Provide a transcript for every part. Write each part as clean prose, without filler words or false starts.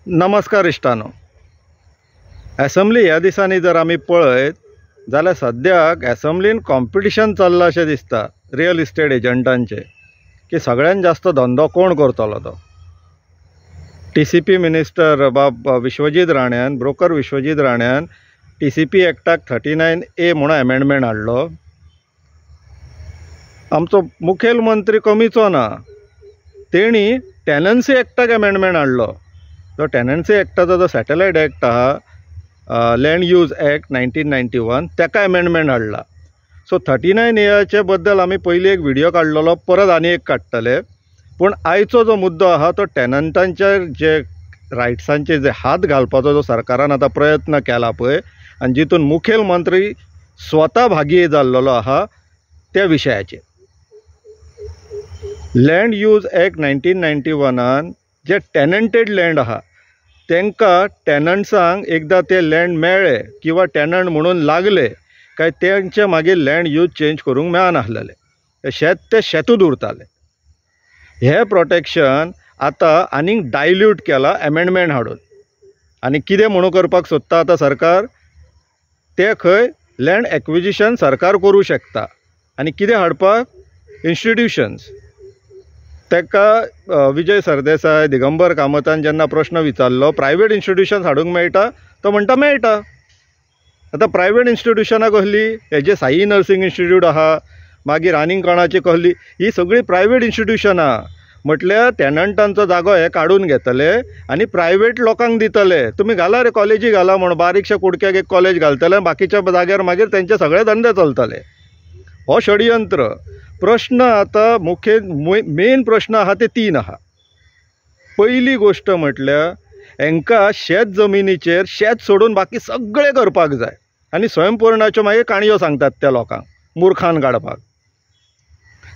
नमस्कार इश्टानो. असेंब्ली ह्या दिसांनी जर आमी पळयत जाल्यार सद्याक असेंब्लीन कॉम्पिटिशन चल्लां अशें दिसता रियल इस्टेट एजंटांचे की सगळ्यान जास्त धंदो कोण करतलो तो. TCP मिनिस्टर विश्वजीत राण्यान ब्रोकर विश्वजीत राण्यान TCP एक्टाक 39A म्हणून अमेंडमेंट हाडलो. आमचो मुखेल मंत्री कमीचो ना, तेणी टेनन्सी एक्टाक अमेंडमेंट हाडलो. तो टेनन्सी एक्टाचो जो सॅटेलायट एक्ट आहा, लँड यूज एक्ट 1991, ताका अमेंडमेंट हाडला. सो 39A बद्दल आमी पयलीं एक व्हिडिओ काडलेलो, परत आनी एक काडटले. पूण आयचो जो मुद्दो आहा तो टेनंटांच्या जे रायट्सांचे जे हात घालपाचो जो सरकारान आतां प्रयत्न केला पळय, आनी जितून मुखेल मंत्री स्वता भागी जाल्लो आहा त्या विशयाचेर. लँड यूज एक्ट 1991 जे टेनंटेड लँड आहा तांकां टेनंट्सांक एकदां ते लँड मेळ्ळे किंवा टेनंट म्हणून लागले काय तेंचे मागीर लँड यूज चेंज करूंक मेळनासलेले. शेत ते शेतूच उरताले. हे प्रोटेक्शन आतां आनीक डायल्यूट केला अमेंडमेंट हाडून. आनी कितें म्हणून करपाक सोदता आतां सरकार, ते खंय लँड एक्विजिशन सरकार करूं शकता. आनी कितें हाडपाक इन्स्टिट्यूशन्स. ताका विजय सरदेसाय, दिगंबर कामतान जेन्ना प्रश्न विचारलो प्रायवेट इन्स्टिट्यूशन्स हाडूंक मेळटा, तो म्हणटा मेळटा. आतां प्रायवेट इन्स्टिट्यूशनां कसली, हेजे साई नर्सिंग इन्स्टिट्यूट आहा, मागीर आनीक कोणाची कसली, ही सगळी प्रायवेट इन्स्टिट्यूशनां. म्हटल्यार टेनंटांचो जागो हे काडून घेतले आनी प्रायवेट लोकांक दितले. तुमी घाला रे कॉलेजी घाला म्हण, बारीकशा कुडक्याक एक कॉलेज घालतले, बाकीच्या जाग्यार मागीर तेंचे सगळे धंदे चलतले. हो षडयंत्र. प्रश्न आतां मेन प्रश्न आहा ते 3 आहा. पयली गोश्ट म्हटल्यार हांकां शेत जमिनीचेर शेत सोडून बाकी सगळें करपाक जाय आनी स्वयंपूर्णाच्यो मागीर काणयो सांगतात त्या लोकांक मुर्खान काडपाक.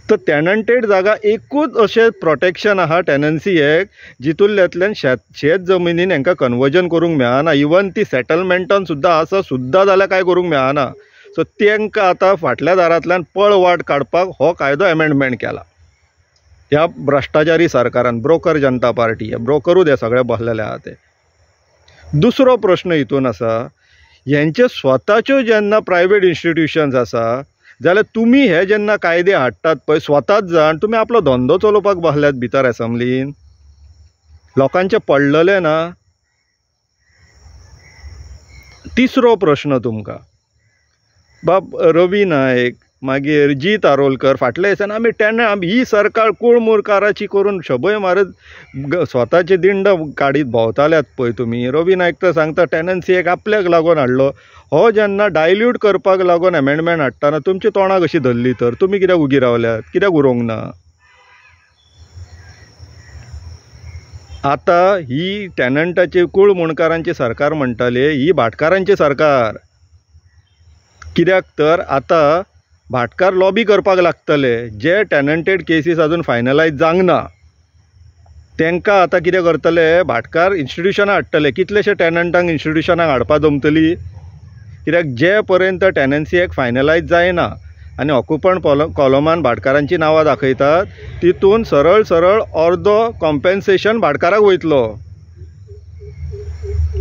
तर टेनंटेड जागा एकूच अशें प्रोटेक्शन आहा टेनन्सी एक्ट, जितूंतल्यातल्यान शेत जमिनीन हांकां कन्वर्जन करूंक मेळना. इवन ती सेटलमेंटान सुद्दां आसा सुद्दां जाल्यार कांय करूंक मेळना. सो तांकां आतां फाटल्या दारांतल्यान पळवाट काडपाक हो कायदो अमेंडमेंट केला ह्या भ्रश्टाचारी सरकारान. ब्रोकर जनता पार्टी, हे ब्रोकरूच हे सगळे बसलेले आहा ते. दुसरो प्रश्न हितून आसा, हेंचे स्वताच्यो जेन्ना प्रायवेट इन्स्टिट्यूशन्स आसा जाल्यार तुमी हे जेन्ना कायदे हाडटात पळय स्वताच जाण, तुमी आपलो धंदो चलोवपाक बसल्यात भितर असेंब्लीन. लोकांचे पडलेले ना. तिसरो प्रश्न तुमकां, रवी नायक मागीर जीत आरोलकर फाटल्या दिसांनी आमी ही सरकार कुळमुरकाराची करून शबय मारत स्वताचे दिंड काडीत भोंवताल्यात पळय तुमी. रवी नायक तर सांगता टेनन्सी एक आपल्याक लागून हाडलो. हो जेन्ना डायल्यूट करपाक लागून अमेंडमेंट हाडटाना तुमची तोंडां कशी धरली, तर तुमी कित्याक उगी रावल्यात, कित्याक उरोंक ना. आतां ही टेनंटाची कुळमुणकारांची सरकार म्हणटाले, ही भाटकारांची सरकार. कित्याक तर आतां भाटकार लॉबी करपाक लागतले. जे टेनंटेड केसीस अजून फायनलायज जावंक ना तांकां आतां कितें करतले, भाटकार इन्स्टिट्यूशनां हाडटले. कितलेशे टेनंटांक इन्स्टिट्यूशनांक हाडपा जमतली, कित्याक जे पर्यंत टेनन्सी एक्ट फायनलायज जायना आनी ऑक्युपंट कॉलमान भाटकारांची नांवां दाखयतात, तितून सरळ सरळ अर्दो कॉम्पेन्सेशन भाटकाराक वयतलो.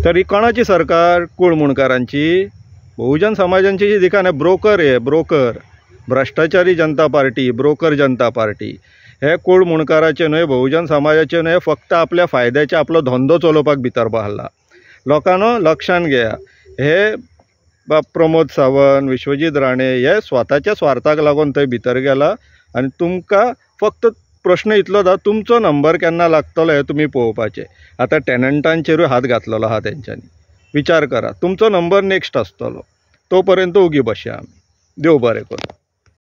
तर ही कोणाची सरकार? कुळमुणकारांची. बहुजन समाजांची जी दिकान ब्रोकर, हे ब्रोकर भ्रश्टाचारी जनता पार्टी, ब्रोकर जनता पार्टी, हे कुळमुणकाराचे न्हय, बहुजन समाजाचे न्हय, फक्त आपल्या फायद्याचे आपलो धंदो चलोवपाक भितर बसला. लोकांनो लक्षान घेया, हे प्रमोद सावंत, विश्वजीत राणे हे स्वताच्या स्वार्थाक लागून थंय भितर गेला. आनी तुमकां फक्त प्रश्न इतलो दा, तुमचो नंबर केन्ना लागतलो हे तुमी पळोवपाचें. आतां टेनंटांचेरूय हात घातलेलो आहा तेंच्यांनी. विचार करा, तुमचो नंबर नेक्स्ट आसतलो. तो पर्यंत उगी बसया आमी. देव बरें करूं.